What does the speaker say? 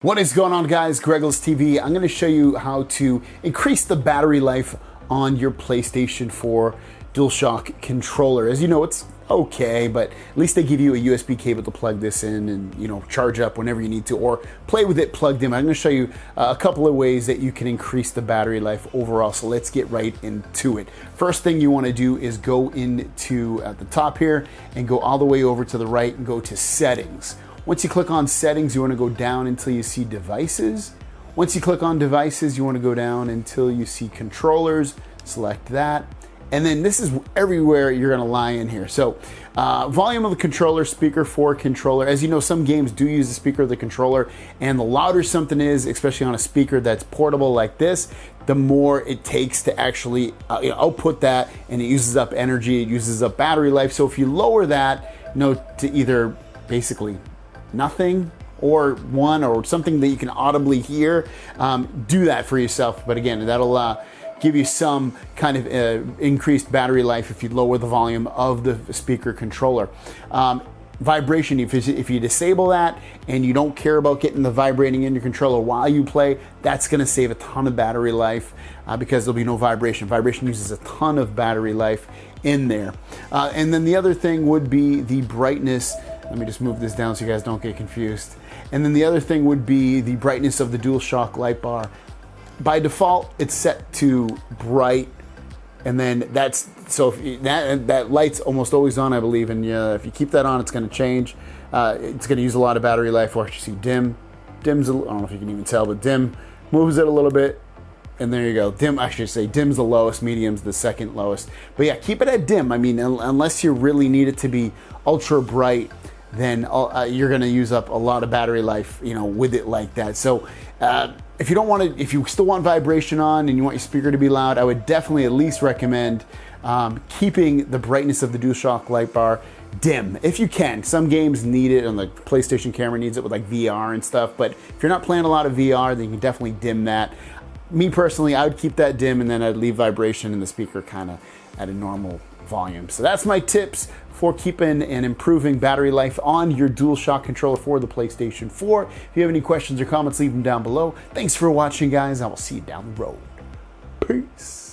What is going on, guys? GregglesTV. I'm going to show you how to increase the battery life on your PlayStation 4 DualShock controller. As you know, it's okay, but at least they give you a USB cable to plug this in and, you know, charge up whenever you need to, or play with it plugged in. I'm going to show you a couple of ways that you can increase the battery life overall. So let's get right into it. First thing you want to do is go into at the top here and go all the way over to the right and go to Settings. Once you click on Settings, you want to go down until you see Devices. Once you click on Devices, you want to go down until you see Controllers. Select that. And then this is everywhere you're going to lie in here. So volume of the controller, speaker for controller. As you know, some games do use the speaker of the controller, and the louder something is, especially on a speaker that's portable like this, the more it takes to actually output that, and it uses up energy, it uses up battery life. So if you lower that, to either basically nothing or one or something that you can audibly hear, do that for yourself. But again, that'll give you some kind of increased battery life if you lower the volume of the speaker controller. Vibration, if you disable that and you don't care about getting the vibrating in your controller while you play, that's going to save a ton of battery life because there'll be no vibration. Vibration uses a ton of battery life in there. And then the other thing would be the brightness. Let me just move this down so you guys don't get confused. And then the other thing would be the brightness of the DualShock light bar. By default, it's set to bright, and then that light's almost always on, I believe. And if you keep that on, it's going to change. It's going to use a lot of battery life. Watch, you see dim. Dim's I don't know if you can even tell, but dim moves it a little bit. And there you go. Dim, I should say, dim's the lowest, medium's the second lowest. But yeah, keep it at dim. I mean, unless you really need it to be ultra bright, then you're going to use up a lot of battery life, with it like that. So if you still want vibration on and you want your speaker to be loud, I would definitely at least recommend keeping the brightness of the DualShock light bar dim if you can. Some games need it, and the PlayStation camera needs it with like VR and stuff. But if you're not playing a lot of VR, then you can definitely dim that. Me personally, I would keep that dim, and then I'd leave vibration in the speaker kind of at a normal volume. So that's my tips for keeping and improving battery life on your DualShock controller for the PlayStation 4. If you have any questions or comments, leave them down below. Thanks for watching, guys. I will see you down the road. Peace.